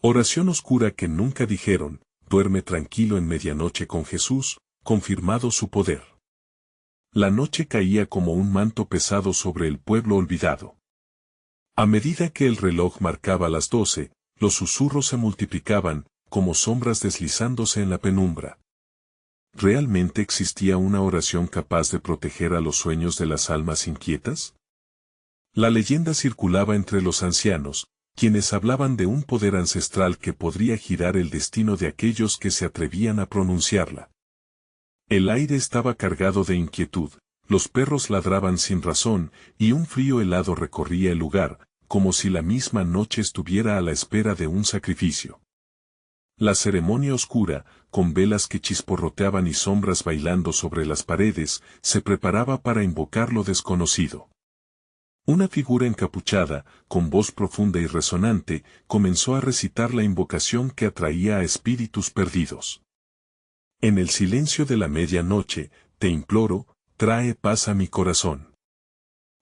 Oración oscura que nunca dijeron, duerme tranquilo en medianoche con Jesús, confirmado su poder. La noche caía como un manto pesado sobre el pueblo olvidado. A medida que el reloj marcaba las 12, los susurros se multiplicaban, como sombras deslizándose en la penumbra. ¿Realmente existía una oración capaz de proteger a los sueños de las almas inquietas? La leyenda circulaba entre los ancianos, quienes hablaban de un poder ancestral que podría girar el destino de aquellos que se atrevían a pronunciarla. El aire estaba cargado de inquietud, los perros ladraban sin razón, y un frío helado recorría el lugar, como si la misma noche estuviera a la espera de un sacrificio. La ceremonia oscura, con velas que chisporroteaban y sombras bailando sobre las paredes, se preparaba para invocar lo desconocido. Una figura encapuchada, con voz profunda y resonante, comenzó a recitar la invocación que atraía a espíritus perdidos. En el silencio de la medianoche, te imploro, trae paz a mi corazón.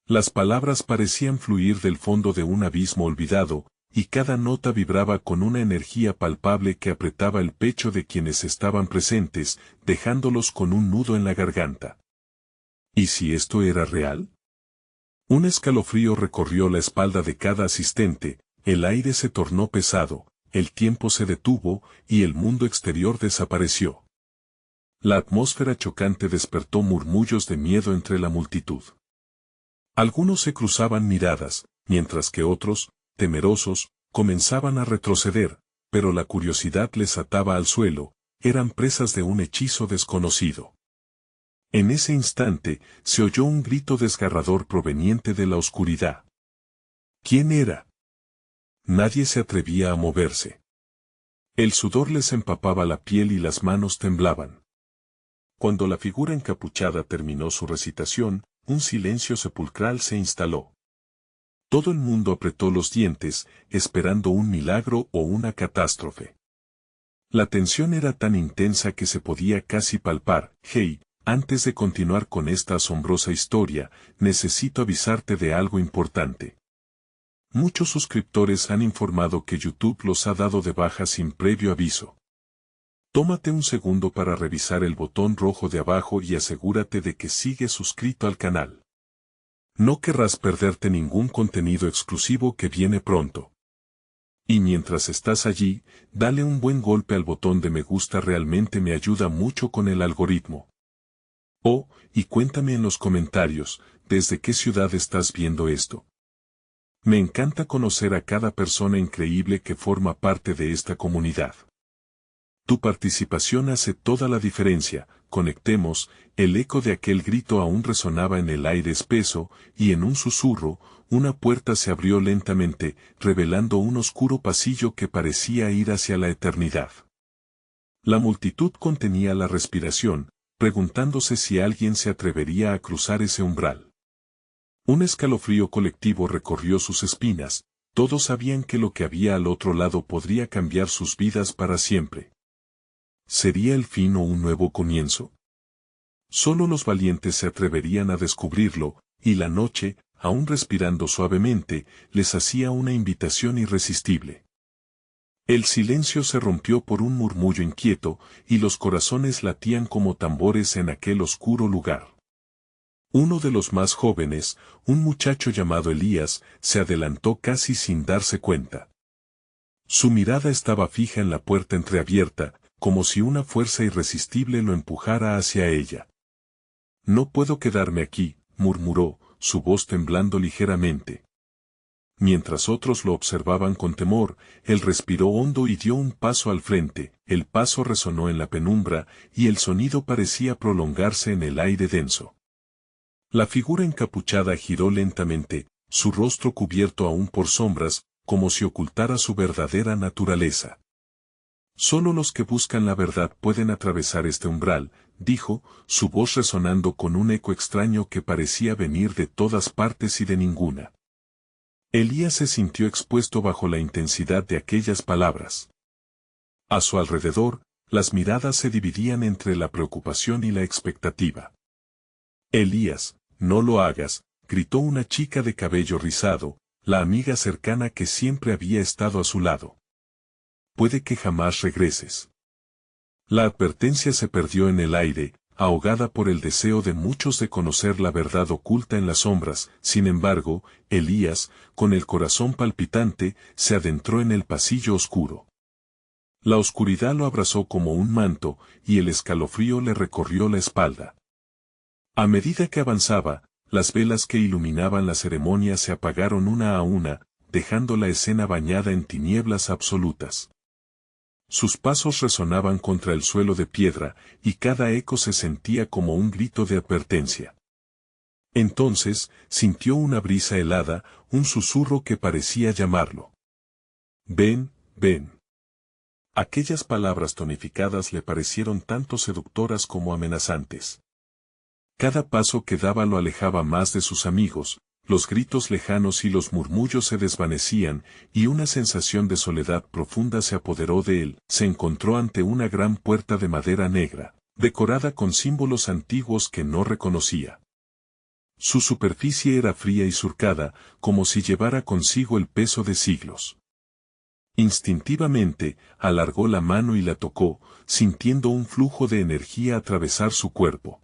Las palabras parecían fluir del fondo de un abismo olvidado, y cada nota vibraba con una energía palpable que apretaba el pecho de quienes estaban presentes, dejándolos con un nudo en la garganta. ¿Y si esto era real? Un escalofrío recorrió la espalda de cada asistente, el aire se tornó pesado, el tiempo se detuvo, y el mundo exterior desapareció. La atmósfera chocante despertó murmullos de miedo entre la multitud. Algunos se cruzaban miradas, mientras que otros, temerosos, comenzaban a retroceder, pero la curiosidad les ataba al suelo, eran presas de un hechizo desconocido. En ese instante, se oyó un grito desgarrador proveniente de la oscuridad. ¿Quién era? Nadie se atrevía a moverse. El sudor les empapaba la piel y las manos temblaban. Cuando la figura encapuchada terminó su recitación, un silencio sepulcral se instaló. Todo el mundo apretó los dientes, esperando un milagro o una catástrofe. La tensión era tan intensa que se podía casi palpar. Hey, antes de continuar con esta asombrosa historia, necesito avisarte de algo importante. Muchos suscriptores han informado que YouTube los ha dado de baja sin previo aviso. Tómate un segundo para revisar el botón rojo de abajo y asegúrate de que sigues suscrito al canal. No querrás perderte ningún contenido exclusivo que viene pronto. Y mientras estás allí, dale un buen golpe al botón de me gusta, realmente me ayuda mucho con el algoritmo. Oh, y cuéntame en los comentarios, ¿desde qué ciudad estás viendo esto? Me encanta conocer a cada persona increíble que forma parte de esta comunidad. Tu participación hace toda la diferencia. Conectemos. El eco de aquel grito aún resonaba en el aire espeso, y en un susurro, una puerta se abrió lentamente, revelando un oscuro pasillo que parecía ir hacia la eternidad. La multitud contenía la respiración, preguntándose si alguien se atrevería a cruzar ese umbral. Un escalofrío colectivo recorrió sus espinas, todos sabían que lo que había al otro lado podría cambiar sus vidas para siempre. ¿Sería el fin o un nuevo comienzo? Solo los valientes se atreverían a descubrirlo, y la noche, aún respirando suavemente, les hacía una invitación irresistible. El silencio se rompió por un murmullo inquieto, y los corazones latían como tambores en aquel oscuro lugar. Uno de los más jóvenes, un muchacho llamado Elías, se adelantó casi sin darse cuenta. Su mirada estaba fija en la puerta entreabierta, como si una fuerza irresistible lo empujara hacia ella. No puedo quedarme aquí, murmuró, su voz temblando ligeramente. Mientras otros lo observaban con temor, él respiró hondo y dio un paso al frente, el paso resonó en la penumbra, y el sonido parecía prolongarse en el aire denso. La figura encapuchada giró lentamente, su rostro cubierto aún por sombras, como si ocultara su verdadera naturaleza. Solo los que buscan la verdad pueden atravesar este umbral, dijo, su voz resonando con un eco extraño que parecía venir de todas partes y de ninguna. Elías se sintió expuesto bajo la intensidad de aquellas palabras. A su alrededor, las miradas se dividían entre la preocupación y la expectativa. Elías, no lo hagas, gritó una chica de cabello rizado, la amiga cercana que siempre había estado a su lado. puede que jamás regreses. La advertencia se perdió en el aire, ahogada por el deseo de muchos de conocer la verdad oculta en las sombras. Sin embargo, Elías, con el corazón palpitante, se adentró en el pasillo oscuro. La oscuridad lo abrazó como un manto, y el escalofrío le recorrió la espalda. A medida que avanzaba, las velas que iluminaban la ceremonia se apagaron una a una, dejando la escena bañada en tinieblas absolutas. Sus pasos resonaban contra el suelo de piedra, y cada eco se sentía como un grito de advertencia. Entonces, sintió una brisa helada, un susurro que parecía llamarlo. Ven, ven. Aquellas palabras tonificadas le parecieron tanto seductoras como amenazantes. Cada paso que daba lo alejaba más de sus amigos, los gritos lejanos y los murmullos se desvanecían, y una sensación de soledad profunda se apoderó de él. Se encontró ante una gran puerta de madera negra, decorada con símbolos antiguos que no reconocía. Su superficie era fría y surcada, como si llevara consigo el peso de siglos. Instintivamente, alargó la mano y la tocó, sintiendo un flujo de energía atravesar su cuerpo.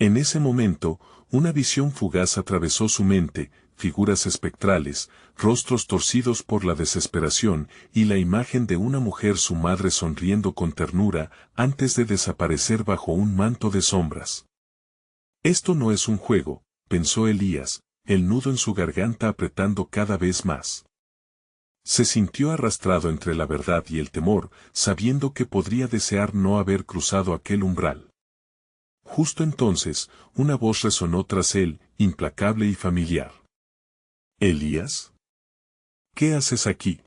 En ese momento, una visión fugaz atravesó su mente, figuras espectrales, rostros torcidos por la desesperación, y la imagen de una mujer, su madre, sonriendo con ternura, antes de desaparecer bajo un manto de sombras. Esto no es un juego, pensó Elías, el nudo en su garganta apretando cada vez más. Se sintió arrastrado entre la verdad y el temor, sabiendo que podría desear no haber cruzado aquel umbral. Justo entonces, una voz resonó tras él, implacable y familiar. ¿Elías? ¿Qué haces aquí?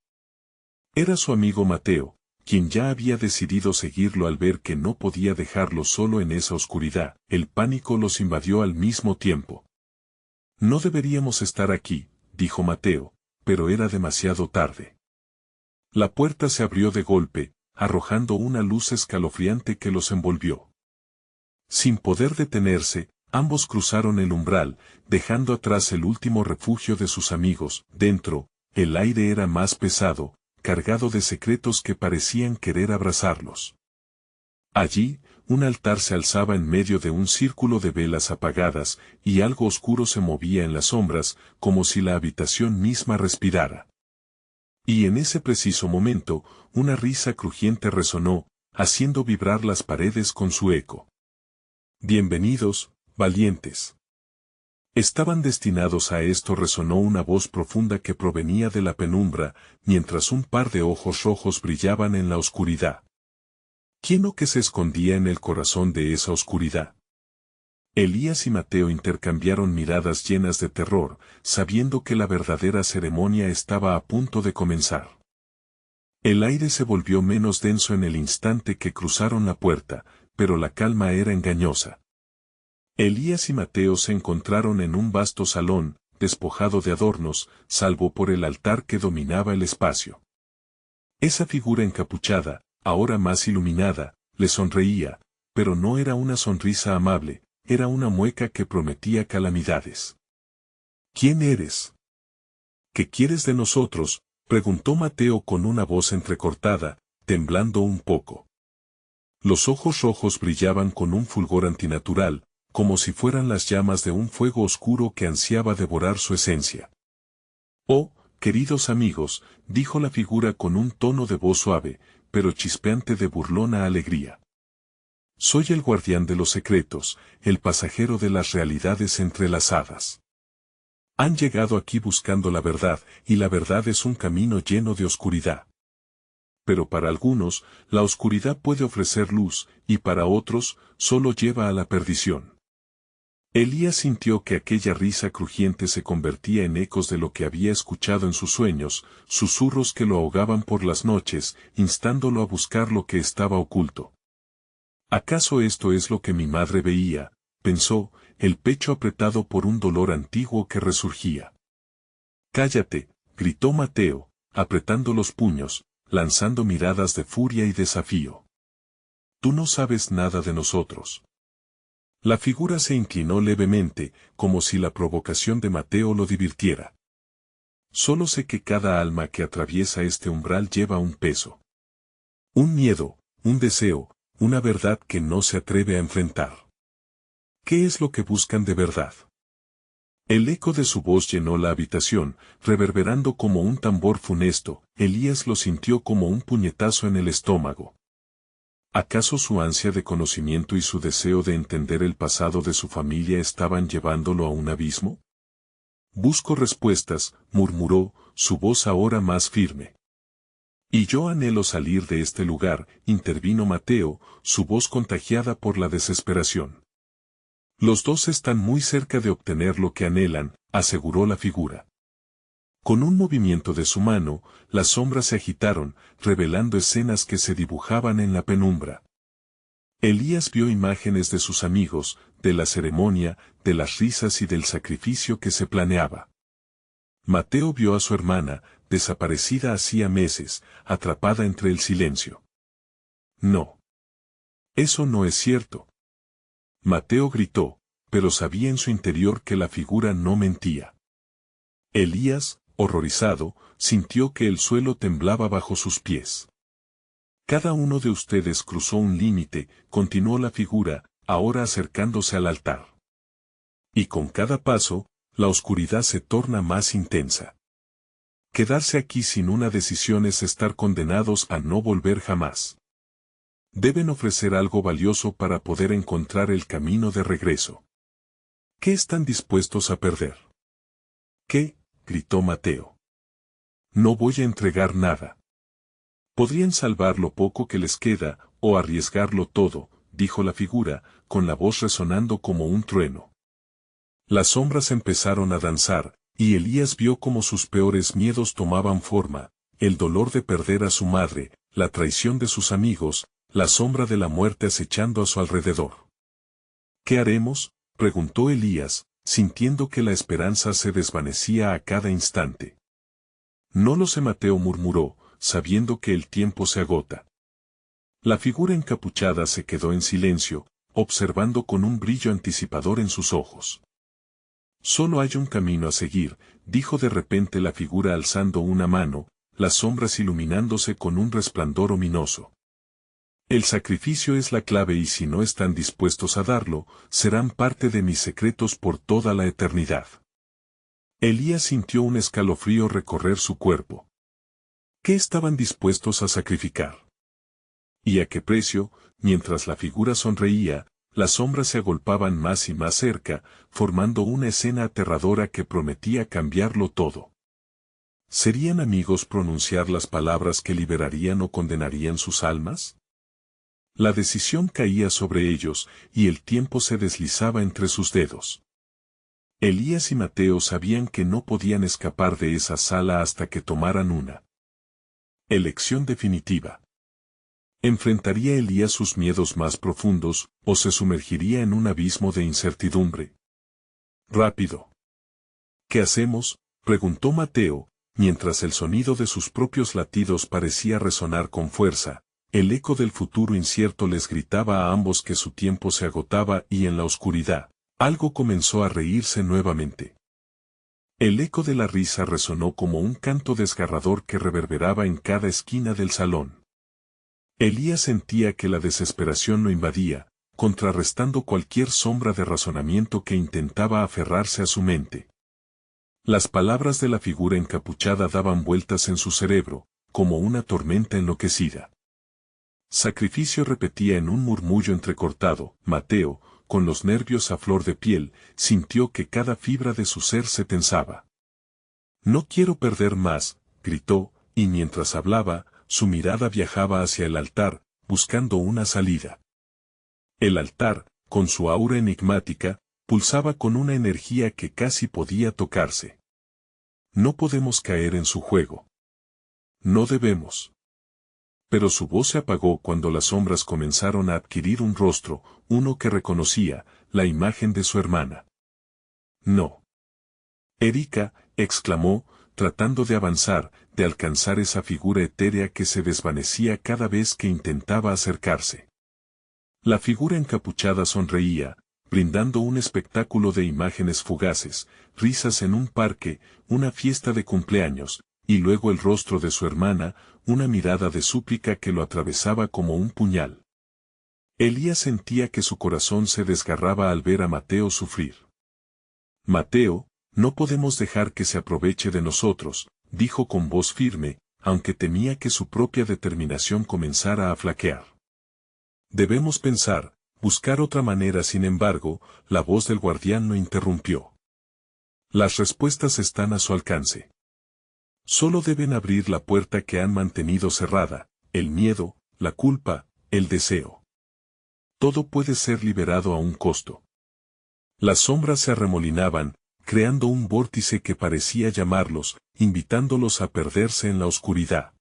Era su amigo Mateo, quien ya había decidido seguirlo al ver que no podía dejarlo solo en esa oscuridad. El pánico los invadió al mismo tiempo. No deberíamos estar aquí, dijo Mateo, pero era demasiado tarde. La puerta se abrió de golpe, arrojando una luz escalofriante que los envolvió. Sin poder detenerse, ambos cruzaron el umbral, dejando atrás el último refugio de sus amigos. Dentro, el aire era más pesado, cargado de secretos que parecían querer abrazarlos. Allí, un altar se alzaba en medio de un círculo de velas apagadas, y algo oscuro se movía en las sombras, como si la habitación misma respirara. Y en ese preciso momento, una risa crujiente resonó, haciendo vibrar las paredes con su eco. Bienvenidos, valientes. Estaban destinados a esto, resonó una voz profunda que provenía de la penumbra, mientras un par de ojos rojos brillaban en la oscuridad. ¿Quién o qué se escondía en el corazón de esa oscuridad? Elías y Mateo intercambiaron miradas llenas de terror, sabiendo que la verdadera ceremonia estaba a punto de comenzar. El aire se volvió menos denso en el instante que cruzaron la puerta, pero la calma era engañosa. Elías y Mateo se encontraron en un vasto salón, despojado de adornos, salvo por el altar que dominaba el espacio. Esa figura encapuchada, ahora más iluminada, le sonreía, pero no era una sonrisa amable, era una mueca que prometía calamidades. ¿Quién eres? ¿Qué quieres de nosotros?, preguntó Mateo con una voz entrecortada, temblando un poco. Los ojos rojos brillaban con un fulgor antinatural, como si fueran las llamas de un fuego oscuro que ansiaba devorar su esencia. Oh, queridos amigos, dijo la figura con un tono de voz suave, pero chispeante de burlona alegría. Soy el guardián de los secretos, el pasajero de las realidades entrelazadas. Han llegado aquí buscando la verdad, y la verdad es un camino lleno de oscuridad. Pero para algunos, la oscuridad puede ofrecer luz, y para otros, solo lleva a la perdición. Elías sintió que aquella risa crujiente se convertía en ecos de lo que había escuchado en sus sueños, susurros que lo ahogaban por las noches, instándolo a buscar lo que estaba oculto. ¿Acaso esto es lo que mi madre veía?, pensó, el pecho apretado por un dolor antiguo que resurgía. Cállate, gritó Mateo, apretando los puños, lanzando miradas de furia y desafío. Tú no sabes nada de nosotros. La figura se inclinó levemente, como si la provocación de Mateo lo divirtiera. Solo sé que cada alma que atraviesa este umbral lleva un peso. Un miedo, un deseo, una verdad que no se atreve a enfrentar. ¿Qué es lo que buscan de verdad? El eco de su voz llenó la habitación, reverberando como un tambor funesto. Elías lo sintió como un puñetazo en el estómago. ¿Acaso su ansia de conocimiento y su deseo de entender el pasado de su familia estaban llevándolo a un abismo? Busco respuestas, murmuró, su voz ahora más firme. Y yo anhelo salir de este lugar, intervino Mateo, su voz contagiada por la desesperación. Los dos están muy cerca de obtener lo que anhelan, aseguró la figura. Con un movimiento de su mano, las sombras se agitaron, revelando escenas que se dibujaban en la penumbra. Elías vio imágenes de sus amigos, de la ceremonia, de las risas y del sacrificio que se planeaba. Mateo vio a su hermana, desaparecida hacía meses, atrapada entre el silencio. No. Eso no es cierto. Mateo gritó, pero sabía en su interior que la figura no mentía. Elías, horrorizado, sintió que el suelo temblaba bajo sus pies. Cada uno de ustedes cruzó un límite, continuó la figura, ahora acercándose al altar. Y con cada paso, la oscuridad se torna más intensa. Quedarse aquí sin una decisión es estar condenados a no volver jamás. Deben ofrecer algo valioso para poder encontrar el camino de regreso. ¿Qué están dispuestos a perder? ¿Qué? Gritó Mateo. No voy a entregar nada. Podrían salvar lo poco que les queda, o arriesgarlo todo, dijo la figura, con la voz resonando como un trueno. Las sombras empezaron a danzar, y Elías vio cómo sus peores miedos tomaban forma, el dolor de perder a su madre, la traición de sus amigos, la sombra de la muerte acechando a su alrededor. ¿Qué haremos?, preguntó Elías, sintiendo que la esperanza se desvanecía a cada instante. No lo sé, Mateo murmuró, sabiendo que el tiempo se agota. La figura encapuchada se quedó en silencio, observando con un brillo anticipador en sus ojos. Solo hay un camino a seguir, dijo de repente la figura alzando una mano, las sombras iluminándose con un resplandor ominoso. El sacrificio es la clave y si no están dispuestos a darlo, serán parte de mis secretos por toda la eternidad. Elías sintió un escalofrío recorrer su cuerpo. ¿Qué estaban dispuestos a sacrificar? ¿Y a qué precio? Mientras la figura sonreía, las sombras se agolpaban más y más cerca, formando una escena aterradora que prometía cambiarlo todo. ¿Serían amigos pronunciar las palabras que liberarían o condenarían sus almas? La decisión caía sobre ellos, y el tiempo se deslizaba entre sus dedos. Elías y Mateo sabían que no podían escapar de esa sala hasta que tomaran una elección definitiva. ¿Enfrentaría Elías sus miedos más profundos, o se sumergiría en un abismo de incertidumbre? Rápido. ¿Qué hacemos?, preguntó Mateo, mientras el sonido de sus propios latidos parecía resonar con fuerza. El eco del futuro incierto les gritaba a ambos que su tiempo se agotaba y en la oscuridad, algo comenzó a reírse nuevamente. El eco de la risa resonó como un canto desgarrador que reverberaba en cada esquina del salón. Elías sentía que la desesperación lo invadía, contrarrestando cualquier sombra de razonamiento que intentaba aferrarse a su mente. Las palabras de la figura encapuchada daban vueltas en su cerebro, como una tormenta enloquecida. Sacrificio, repetía en un murmullo entrecortado. Mateo, con los nervios a flor de piel, sintió que cada fibra de su ser se tensaba. No quiero perder más, gritó, y mientras hablaba, su mirada viajaba hacia el altar, buscando una salida. El altar, con su aura enigmática, pulsaba con una energía que casi podía tocarse. No podemos caer en su juego. No debemos. Pero su voz se apagó cuando las sombras comenzaron a adquirir un rostro, uno que reconocía, la imagen de su hermana. No. Erika, exclamó, tratando de avanzar, de alcanzar esa figura etérea que se desvanecía cada vez que intentaba acercarse. La figura encapuchada sonreía, brindando un espectáculo de imágenes fugaces, risas en un parque, una fiesta de cumpleaños, y luego el rostro de su hermana, una mirada de súplica que lo atravesaba como un puñal. Elías sentía que su corazón se desgarraba al ver a Mateo sufrir. Mateo, no podemos dejar que se aproveche de nosotros, dijo con voz firme, aunque temía que su propia determinación comenzara a flaquear. Debemos pensar, buscar otra manera. Sin embargo, la voz del guardián lo interrumpió. Las respuestas están a su alcance. Solo deben abrir la puerta que han mantenido cerrada, el miedo, la culpa, el deseo. Todo puede ser liberado a un costo. Las sombras se arremolinaban, creando un vórtice que parecía llamarlos, invitándolos a perderse en la oscuridad.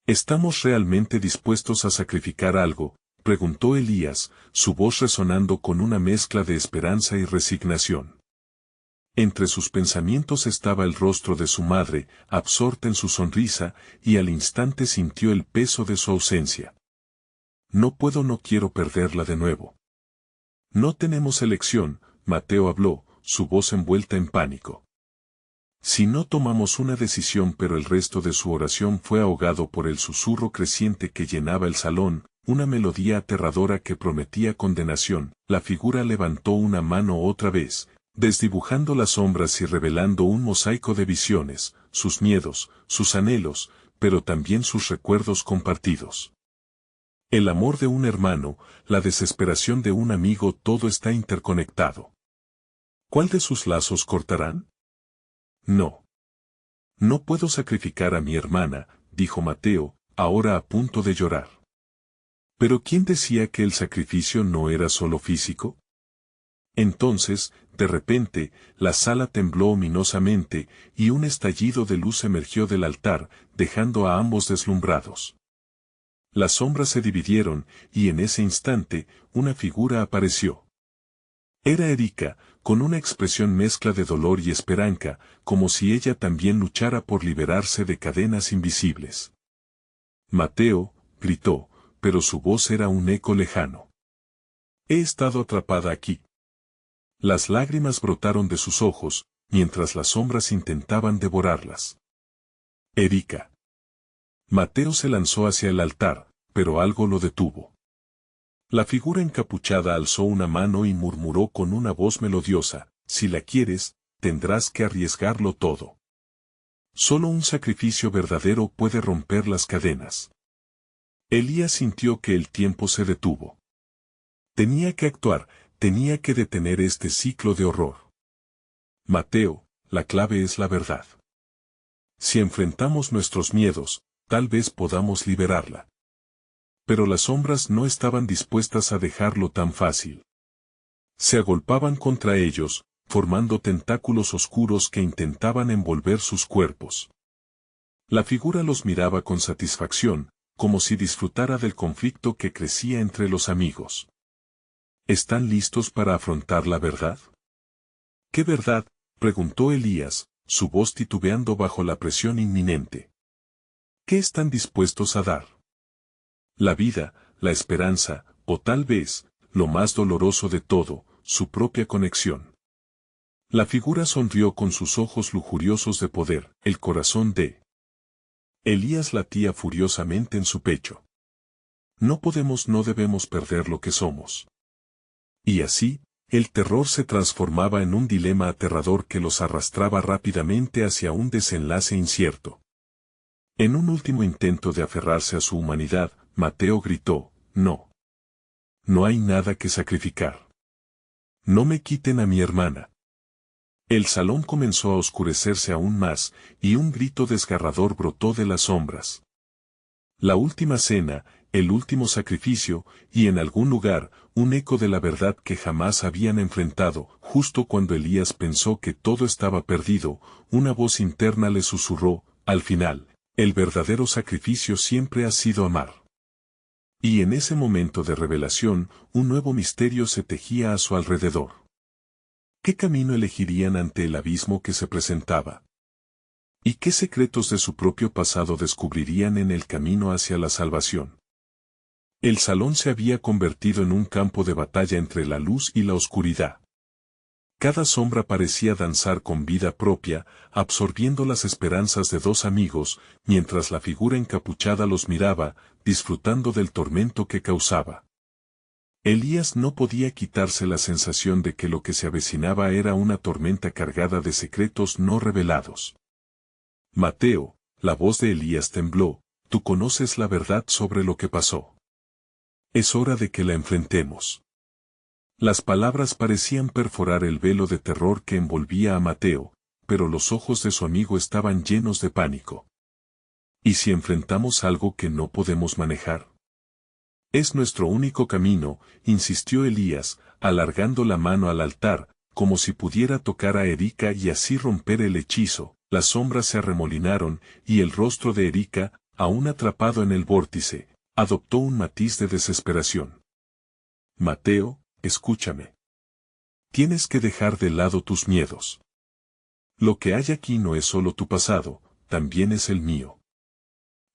¿Estamos realmente dispuestos a sacrificar algo?, preguntó Elías, su voz resonando con una mezcla de esperanza y resignación. Entre sus pensamientos estaba el rostro de su madre, absorta en su sonrisa, y al instante sintió el peso de su ausencia. No quiero perderla de nuevo. No tenemos elección, Mateo habló, su voz envuelta en pánico. Si no tomamos una decisión. Pero el resto de su oración fue ahogado por el susurro creciente que llenaba el salón, una melodía aterradora que prometía condenación. La figura levantó una mano otra vez, desdibujando las sombras y revelando un mosaico de visiones, sus miedos, sus anhelos, pero también sus recuerdos compartidos. El amor de un hermano, la desesperación de un amigo, todo está interconectado. ¿Cuál de sus lazos cortarán? No. No puedo sacrificar a mi hermana, dijo Mateo, ahora a punto de llorar. ¿Pero quién decía que el sacrificio no era solo físico? Entonces, de repente, la sala tembló ominosamente, y un estallido de luz emergió del altar, dejando a ambos deslumbrados. Las sombras se dividieron, y en ese instante, una figura apareció. Era Erika, con una expresión mezcla de dolor y esperanza, como si ella también luchara por liberarse de cadenas invisibles. Mateo, gritó, pero su voz era un eco lejano. He estado atrapada aquí. Las lágrimas brotaron de sus ojos, mientras las sombras intentaban devorarlas. Erika. Mateo se lanzó hacia el altar, pero algo lo detuvo. La figura encapuchada alzó una mano y murmuró con una voz melodiosa, si la quieres, tendrás que arriesgarlo todo. Solo un sacrificio verdadero puede romper las cadenas. Elías sintió que el tiempo se detuvo. Tenía que actuar, tenía que detener este ciclo de horror. Mateo, la clave es la verdad. Si enfrentamos nuestros miedos, tal vez podamos liberarla. Pero las sombras no estaban dispuestas a dejarlo tan fácil. Se agolpaban contra ellos, formando tentáculos oscuros que intentaban envolver sus cuerpos. La figura los miraba con satisfacción, como si disfrutara del conflicto que crecía entre los amigos. ¿Están listos para afrontar la verdad? ¿Qué verdad?, preguntó Elías, su voz titubeando bajo la presión inminente. ¿Qué están dispuestos a dar? La vida, la esperanza, o tal vez, lo más doloroso de todo, su propia conexión. La figura sonrió con sus ojos lujuriosos de poder, el corazón de Elías latía furiosamente en su pecho. No debemos perder lo que somos. Y así, el terror se transformaba en un dilema aterrador que los arrastraba rápidamente hacia un desenlace incierto. En un último intento de aferrarse a su humanidad, Mateo gritó, no. No hay nada que sacrificar. No me quiten a mi hermana. El salón comenzó a oscurecerse aún más, y un grito desgarrador brotó de las sombras. La última cena, el último sacrificio, y en algún lugar, un eco de la verdad que jamás habían enfrentado. Justo cuando Elías pensó que todo estaba perdido, una voz interna le susurró, al final, el verdadero sacrificio siempre ha sido amar. Y en ese momento de revelación, un nuevo misterio se tejía a su alrededor. ¿Qué camino elegirían ante el abismo que se presentaba? ¿Y qué secretos de su propio pasado descubrirían en el camino hacia la salvación? El salón se había convertido en un campo de batalla entre la luz y la oscuridad. Cada sombra parecía danzar con vida propia, absorbiendo las esperanzas de dos amigos, mientras la figura encapuchada los miraba, disfrutando del tormento que causaba. Elías no podía quitarse la sensación de que lo que se avecinaba era una tormenta cargada de secretos no revelados. Mateo, la voz de Elías tembló, tú conoces la verdad sobre lo que pasó. Es hora de que la enfrentemos. Las palabras parecían perforar el velo de terror que envolvía a Mateo, pero los ojos de su amigo estaban llenos de pánico. ¿Y si enfrentamos algo que no podemos manejar? Es nuestro único camino, insistió Elías, alargando la mano al altar, como si pudiera tocar a Erika y así romper el hechizo. Las sombras se arremolinaron, y el rostro de Erika, aún atrapado en el vórtice, adoptó un matiz de desesperación. Mateo, escúchame. Tienes que dejar de lado tus miedos. Lo que hay aquí no es solo tu pasado, también es el mío.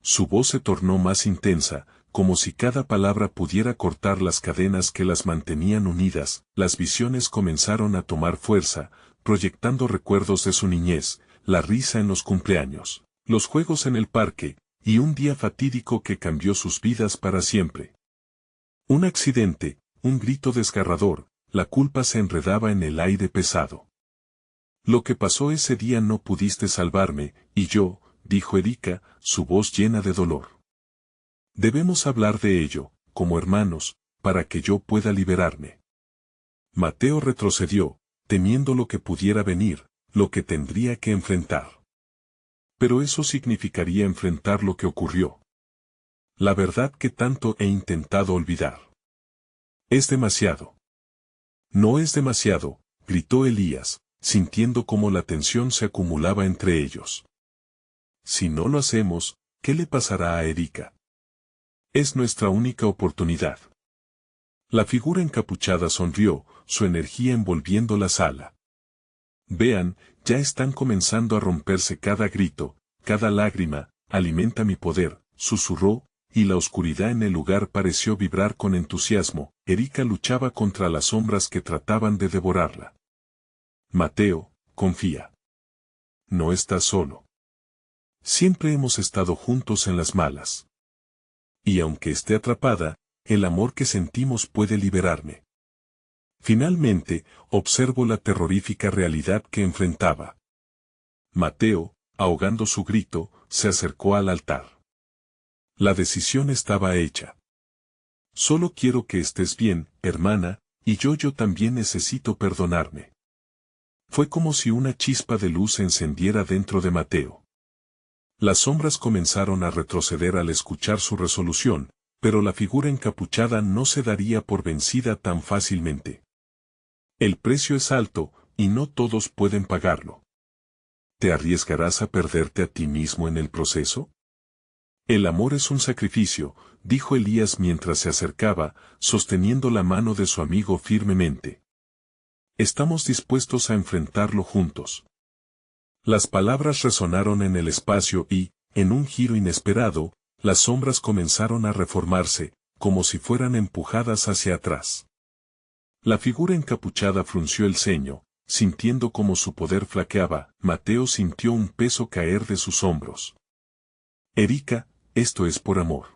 Su voz se tornó más intensa, como si cada palabra pudiera cortar las cadenas que las mantenían unidas. Las visiones comenzaron a tomar fuerza, proyectando recuerdos de su niñez, la risa en los cumpleaños, los juegos en el parque, y un día fatídico que cambió sus vidas para siempre. Un accidente, un grito desgarrador, la culpa se enredaba en el aire pesado. Lo que pasó ese día no pudiste salvarme, y yo, dijo Erika, su voz llena de dolor. Debemos hablar de ello, como hermanos, para que yo pueda liberarme. Mateo retrocedió, temiendo lo que pudiera venir, lo que tendría que enfrentar. Pero eso significaría enfrentar lo que ocurrió. La verdad que tanto he intentado olvidar. Es demasiado. No es demasiado, gritó Elías, sintiendo cómo la tensión se acumulaba entre ellos. Si no lo hacemos, ¿qué le pasará a Erika? Es nuestra única oportunidad. La figura encapuchada sonrió, su energía envolviendo la sala. Vean, ya están comenzando a romperse cada grito, cada lágrima, alimenta mi poder, susurró, y la oscuridad en el lugar pareció vibrar con entusiasmo. Erika luchaba contra las sombras que trataban de devorarla. Mateo, confía. No estás solo. Siempre hemos estado juntos en las malas. Y aunque esté atrapada, el amor que sentimos puede liberarme. Finalmente, observo la terrorífica realidad que enfrentaba. Mateo, ahogando su grito, se acercó al altar. La decisión estaba hecha. Solo quiero que estés bien, hermana, y yo también necesito perdonarme. Fue como si una chispa de luz se encendiera dentro de Mateo. Las sombras comenzaron a retroceder al escuchar su resolución, pero la figura encapuchada no se daría por vencida tan fácilmente. El precio es alto, y no todos pueden pagarlo. ¿Te arriesgarás a perderte a ti mismo en el proceso? El amor es un sacrificio, dijo Elías mientras se acercaba, sosteniendo la mano de su amigo firmemente. Estamos dispuestos a enfrentarlo juntos. Las palabras resonaron en el espacio y, en un giro inesperado, las sombras comenzaron a reformarse, como si fueran empujadas hacia atrás. La figura encapuchada frunció el ceño, sintiendo como su poder flaqueaba. Mateo sintió un peso caer de sus hombros. Erika, esto es por amor.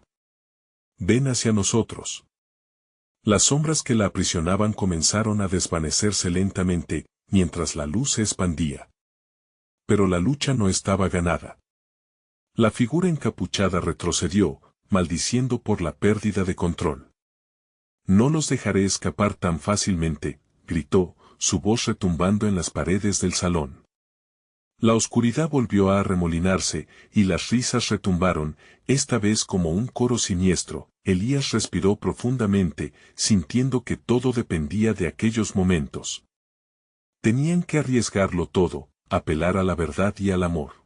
Ven hacia nosotros. Las sombras que la aprisionaban comenzaron a desvanecerse lentamente, mientras la luz se expandía. Pero la lucha no estaba ganada. La figura encapuchada retrocedió, maldiciendo por la pérdida de control. No los dejaré escapar tan fácilmente, gritó, su voz retumbando en las paredes del salón. La oscuridad volvió a arremolinarse, y las risas retumbaron, esta vez como un coro siniestro. Elías respiró profundamente, sintiendo que todo dependía de aquellos momentos. Tenían que arriesgarlo todo, apelar a la verdad y al amor.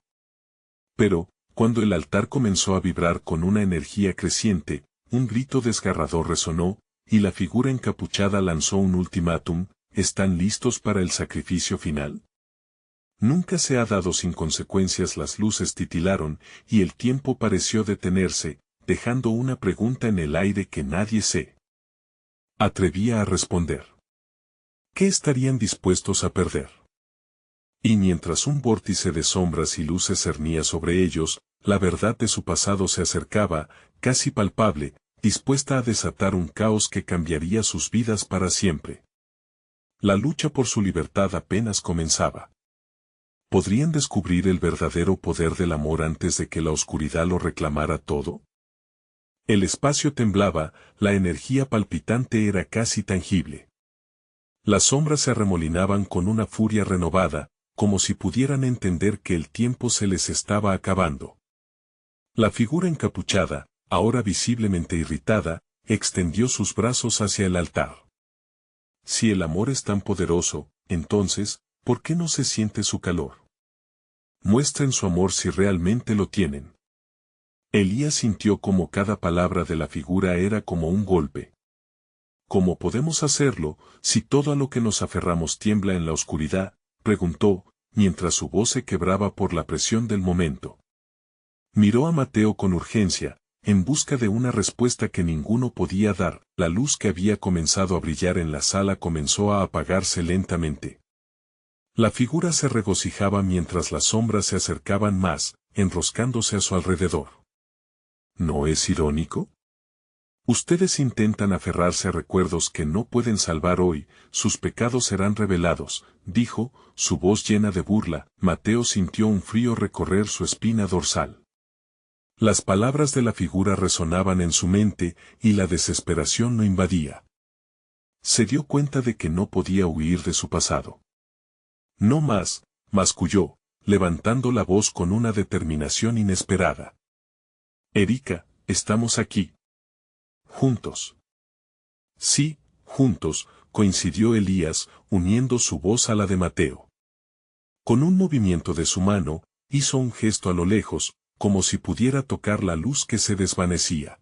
Pero, cuando el altar comenzó a vibrar con una energía creciente, un grito desgarrador resonó, y la figura encapuchada lanzó un ultimátum: ¿están listos para el sacrificio final? Nunca se ha dado sin consecuencias. Las luces titilaron, y el tiempo pareció detenerse, dejando una pregunta en el aire que nadie se atrevía a responder. ¿Qué estarían dispuestos a perder? Y mientras un vórtice de sombras y luces cernía sobre ellos, la verdad de su pasado se acercaba, casi palpable, dispuesta a desatar un caos que cambiaría sus vidas para siempre. La lucha por su libertad apenas comenzaba. ¿Podrían descubrir el verdadero poder del amor antes de que la oscuridad lo reclamara todo? El espacio temblaba, la energía palpitante era casi tangible. Las sombras se arremolinaban con una furia renovada, como si pudieran entender que el tiempo se les estaba acabando. La figura encapuchada, ahora visiblemente irritada, extendió sus brazos hacia el altar. Si el amor es tan poderoso, entonces, ¿por qué no se siente su calor? Muestren su amor si realmente lo tienen. Elías sintió como cada palabra de la figura era como un golpe. ¿Cómo podemos hacerlo, si todo a lo que nos aferramos tiembla en la oscuridad?, preguntó, mientras su voz se quebraba por la presión del momento. Miró a Mateo con urgencia, en busca de una respuesta que ninguno podía dar. La luz que había comenzado a brillar en la sala comenzó a apagarse lentamente. La figura se regocijaba mientras las sombras se acercaban más, enroscándose a su alrededor. ¿No es irónico? Ustedes intentan aferrarse a recuerdos que no pueden salvar hoy, sus pecados serán revelados, dijo, su voz llena de burla. Mateo sintió un frío recorrer su espina dorsal. Las palabras de la figura resonaban en su mente, y la desesperación lo invadía. Se dio cuenta de que no podía huir de su pasado. No más, masculló, levantando la voz con una determinación inesperada. Erika, estamos aquí. Juntos. Sí, juntos, coincidió Elías, uniendo su voz a la de Mateo. Con un movimiento de su mano, hizo un gesto a lo lejos, como si pudiera tocar la luz que se desvanecía.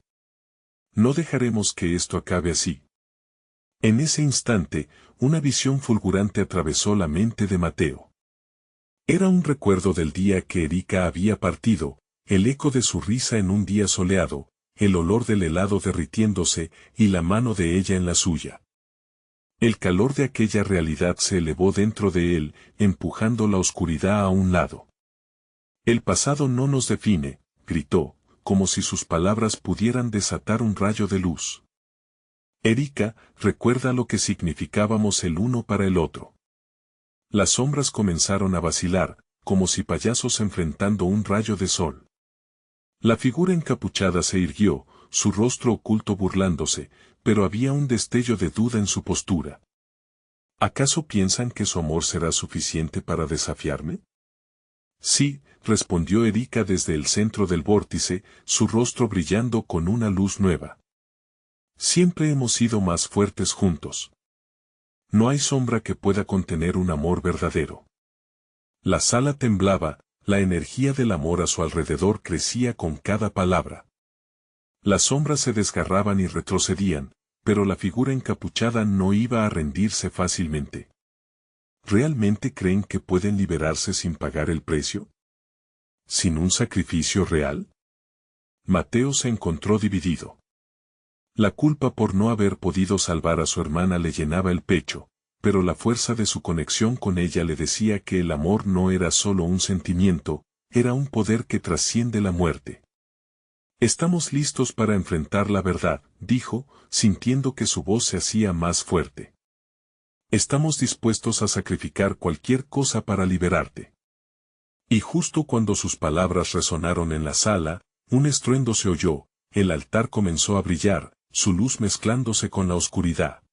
No dejaremos que esto acabe así. En ese instante, una visión fulgurante atravesó la mente de Mateo. Era un recuerdo del día que Erika había partido, el eco de su risa en un día soleado, el olor del helado derritiéndose y la mano de ella en la suya. El calor de aquella realidad se elevó dentro de él, empujando la oscuridad a un lado. El pasado no nos define, gritó, como si sus palabras pudieran desatar un rayo de luz. Erika, recuerda lo que significábamos el uno para el otro. Las sombras comenzaron a vacilar, como si payasos enfrentando un rayo de sol. La figura encapuchada se irguió, su rostro oculto burlándose, pero había un destello de duda en su postura. ¿Acaso piensan que su amor será suficiente para desafiarme? Sí, respondió Erika desde el centro del vórtice, su rostro brillando con una luz nueva. Siempre hemos sido más fuertes juntos. No hay sombra que pueda contener un amor verdadero. La sala temblaba, la energía del amor a su alrededor crecía con cada palabra. Las sombras se desgarraban y retrocedían, pero la figura encapuchada no iba a rendirse fácilmente. ¿Realmente creen que pueden liberarse sin pagar el precio? ¿Sin un sacrificio real? Mateo se encontró dividido. La culpa por no haber podido salvar a su hermana le llenaba el pecho, pero la fuerza de su conexión con ella le decía que el amor no era solo un sentimiento, era un poder que trasciende la muerte. Estamos listos para enfrentar la verdad, dijo, sintiendo que su voz se hacía más fuerte. Estamos dispuestos a sacrificar cualquier cosa para liberarte. Y justo cuando sus palabras resonaron en la sala, un estruendo se oyó, el altar comenzó a brillar, su luz mezclándose con la oscuridad.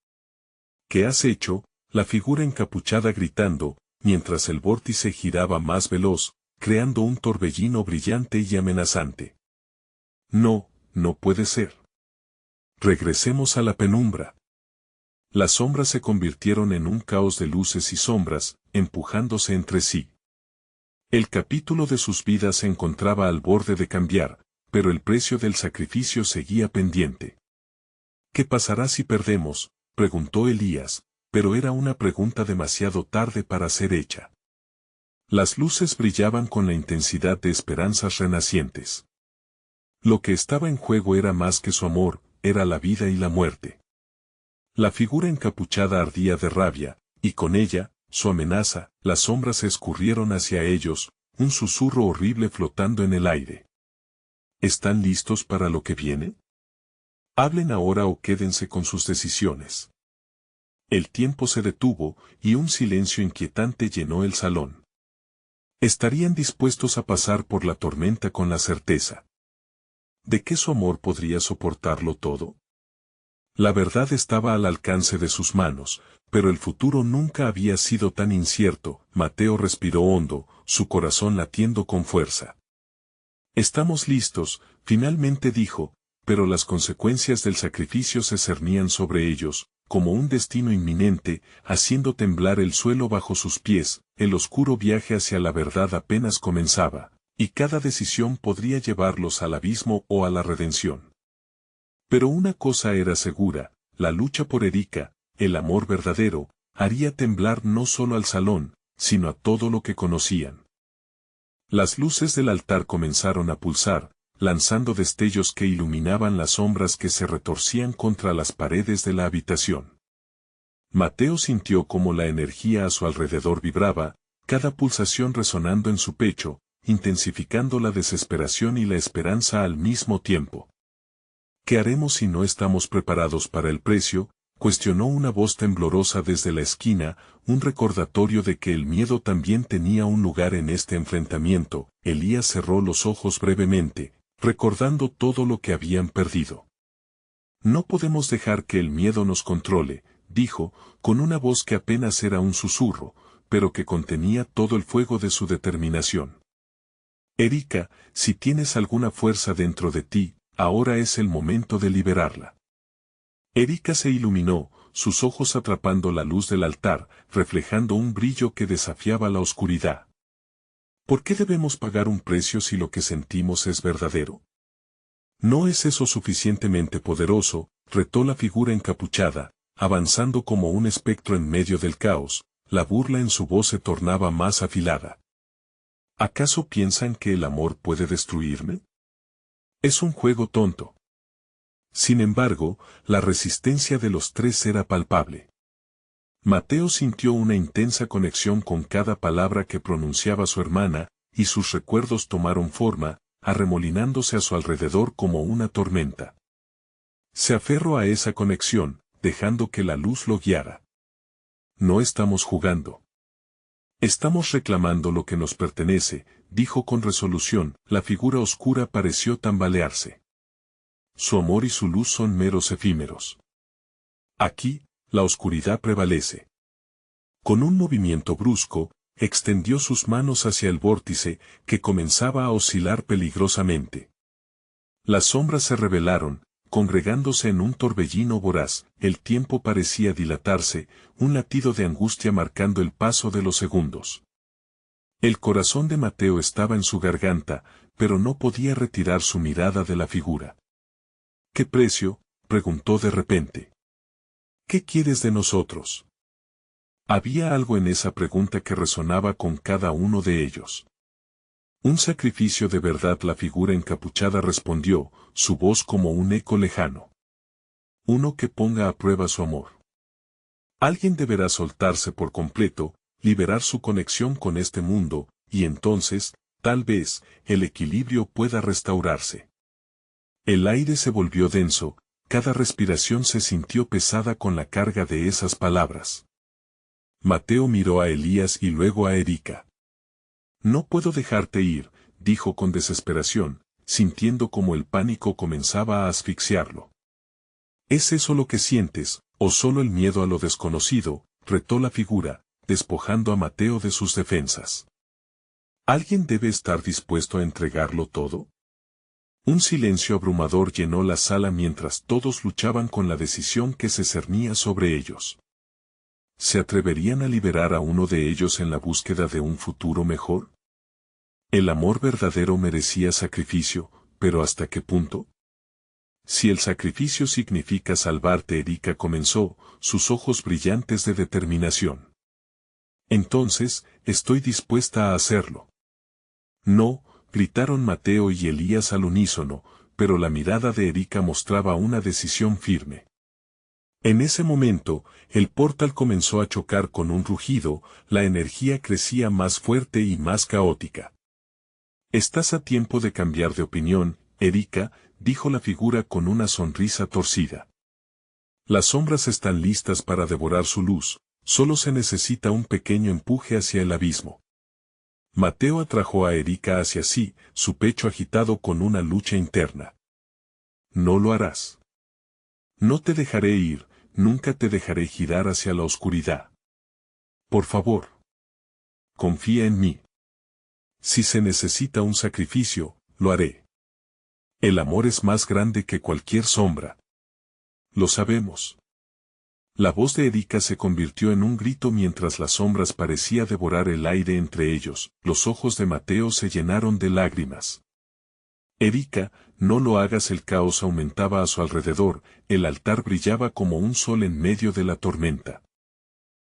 ¿Qué has hecho?, la figura encapuchada gritando, mientras el vórtice giraba más veloz, creando un torbellino brillante y amenazante. No, no puede ser. Regresemos a la penumbra. Las sombras se convirtieron en un caos de luces y sombras, empujándose entre sí. El capítulo de sus vidas se encontraba al borde de cambiar, pero el precio del sacrificio seguía pendiente. ¿Qué pasará si perdemos?, preguntó Elías, pero era una pregunta demasiado tarde para ser hecha. Las luces brillaban con la intensidad de esperanzas renacientes. Lo que estaba en juego era más que su amor, era la vida y la muerte. La figura encapuchada ardía de rabia, Y con ella, su amenaza, las sombras se escurrieron hacia ellos, un susurro horrible flotando en el aire. ¿Están listos para lo que viene? Hablen ahora o quédense con sus decisiones. El tiempo se detuvo, y un silencio inquietante llenó el salón. ¿Estarían dispuestos a pasar por la tormenta con la certeza de que su amor podría soportarlo todo? La verdad estaba al alcance de sus manos, pero el futuro nunca había sido tan incierto. Mateo respiró hondo, su corazón latiendo con fuerza. Estamos listos, finalmente dijo, pero las consecuencias del sacrificio se cernían sobre ellos, como un destino inminente, haciendo temblar el suelo bajo sus pies. El oscuro viaje hacia la verdad apenas comenzaba, y cada decisión podría llevarlos al abismo o a la redención. Pero una cosa era segura, la lucha por Erika, el amor verdadero, haría temblar no solo al salón, sino a todo lo que conocían. Las luces del altar comenzaron a pulsar, lanzando destellos que iluminaban las sombras que se retorcían contra las paredes de la habitación. Mateo sintió cómo la energía a su alrededor vibraba, cada pulsación resonando en su pecho, intensificando la desesperación y la esperanza al mismo tiempo. ¿Qué haremos si no estamos preparados para el precio?, cuestionó una voz temblorosa desde la esquina, un recordatorio de que el miedo también tenía un lugar en este enfrentamiento. Elías cerró los ojos brevemente, recordando todo lo que habían perdido. No podemos dejar que el miedo nos controle, dijo, con una voz que apenas era un susurro, pero que contenía todo el fuego de su determinación. Erika, si tienes alguna fuerza dentro de ti, ahora es el momento de liberarla. Erika se iluminó, sus ojos atrapando la luz del altar, reflejando un brillo que desafiaba la oscuridad. ¿Por qué debemos pagar un precio si lo que sentimos es verdadero? ¿No es eso suficientemente poderoso?, retó la figura encapuchada, avanzando como un espectro en medio del caos. La burla en su voz se tornaba más afilada. ¿Acaso piensan que el amor puede destruirme? Es un juego tonto. Sin embargo, la resistencia de los tres era palpable. Mateo sintió una intensa conexión con cada palabra que pronunciaba su hermana, y sus recuerdos tomaron forma, arremolinándose a su alrededor como una tormenta. Se aferró a esa conexión, dejando que la luz lo guiara. No estamos jugando. Estamos reclamando lo que nos pertenece, dijo con resolución. La figura oscura pareció tambalearse. Su amor y su luz son meros efímeros. Aquí, la oscuridad prevalece. Con un movimiento brusco, extendió sus manos hacia el vórtice, que comenzaba a oscilar peligrosamente. Las sombras se rebelaron, congregándose en un torbellino voraz. El tiempo parecía dilatarse, un latido de angustia marcando el paso de los segundos. El corazón de Mateo estaba en su garganta, pero no podía retirar su mirada de la figura. ¿Qué precio?, preguntó de repente. ¿Qué quieres de nosotros? Había algo en esa pregunta que resonaba con cada uno de ellos. Un sacrificio de verdad. La figura encapuchada respondió, su voz como un eco lejano. Uno que ponga a prueba su amor. Alguien deberá soltarse por completo, liberar su conexión con este mundo, y entonces, tal vez, el equilibrio pueda restaurarse. El aire se volvió denso, cada respiración se sintió pesada con la carga de esas palabras. Mateo miró a Elías y luego a Erika. No puedo dejarte ir, dijo con desesperación, sintiendo como el pánico comenzaba a asfixiarlo. ¿Es eso lo que sientes, o solo el miedo a lo desconocido?, retó la figura, despojando a Mateo de sus defensas. ¿Alguien debe estar dispuesto a entregarlo todo? Un silencio abrumador llenó la sala mientras todos luchaban con la decisión que se cernía sobre ellos. ¿Se atreverían a liberar a uno de ellos en la búsqueda de un futuro mejor? El amor verdadero merecía sacrificio, pero ¿hasta qué punto? Si el sacrificio significa salvarte, Erika comenzó, sus ojos brillantes de determinación. Entonces, estoy dispuesta a hacerlo. No, gritaron Mateo y Elías al unísono, pero la mirada de Erika mostraba una decisión firme. En ese momento, el portal comenzó a chocar con un rugido, la energía crecía más fuerte y más caótica. «Estás a tiempo de cambiar de opinión, Erika», dijo la figura con una sonrisa torcida. «Las sombras están listas para devorar su luz, solo se necesita un pequeño empuje hacia el abismo». Mateo atrajo a Erika hacia sí, su pecho agitado con una lucha interna. «No lo harás. No te dejaré ir, nunca te dejaré girar hacia la oscuridad. Por favor. Confía en mí. Si se necesita un sacrificio, lo haré. El amor es más grande que cualquier sombra. Lo sabemos». La voz de Erika se convirtió en un grito mientras las sombras parecía devorar el aire entre ellos. Los ojos de Mateo se llenaron de lágrimas. «Erika, no lo hagas». El caos aumentaba a su alrededor, el altar brillaba como un sol en medio de la tormenta.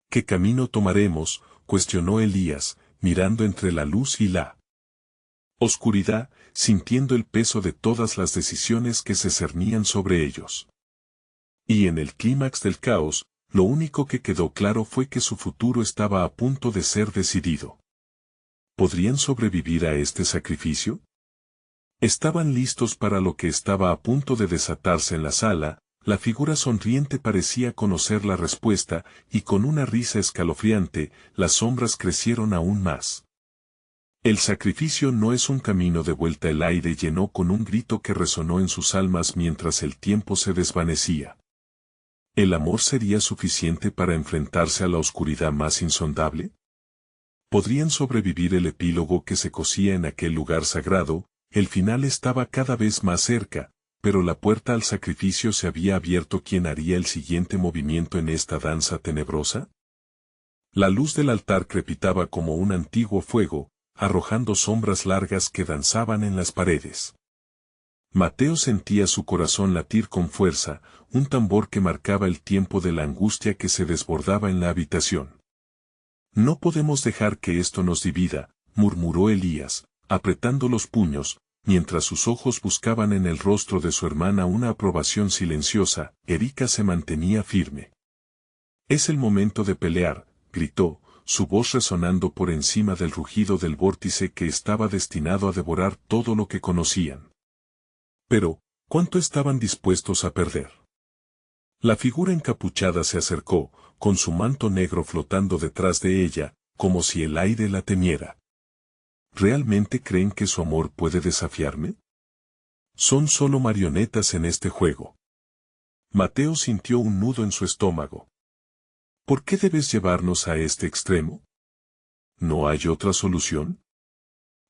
«¿Qué camino tomaremos?», cuestionó Elías, mirando entre la luz y la oscuridad, sintiendo el peso de todas las decisiones que se cernían sobre ellos. Y en el clímax del caos, lo único que quedó claro fue que su futuro estaba a punto de ser decidido. ¿Podrían sobrevivir a este sacrificio? Estaban listos para lo que estaba a punto de desatarse en la sala. La figura sonriente parecía conocer la respuesta, y con una risa escalofriante, las sombras crecieron aún más. «El sacrificio no es un camino de vuelta». El aire llenó con un grito que resonó en sus almas mientras el tiempo se desvanecía. ¿El amor sería suficiente para enfrentarse a la oscuridad más insondable? ¿Podrían sobrevivir el epílogo que se cosía en aquel lugar sagrado? El final estaba cada vez más cerca, pero la puerta al sacrificio se había abierto. ¿Quién haría el siguiente movimiento en esta danza tenebrosa? La luz del altar crepitaba como un antiguo fuego, arrojando sombras largas que danzaban en las paredes. Mateo sentía su corazón latir con fuerza, un tambor que marcaba el tiempo de la angustia que se desbordaba en la habitación. «No podemos dejar que esto nos divida», murmuró Elías, apretando los puños, mientras sus ojos buscaban en el rostro de su hermana una aprobación silenciosa. Erika se mantenía firme. «Es el momento de pelear», gritó, su voz resonando por encima del rugido del vórtice que estaba destinado a devorar todo lo que conocían. Pero, ¿cuánto estaban dispuestos a perder? La figura encapuchada se acercó, con su manto negro flotando detrás de ella, como si el aire la temiera. ¿Realmente creen que su amor puede desafiarme? Son solo marionetas en este juego. Mateo sintió un nudo en su estómago. ¿Por qué debes llevarnos a este extremo? ¿No hay otra solución?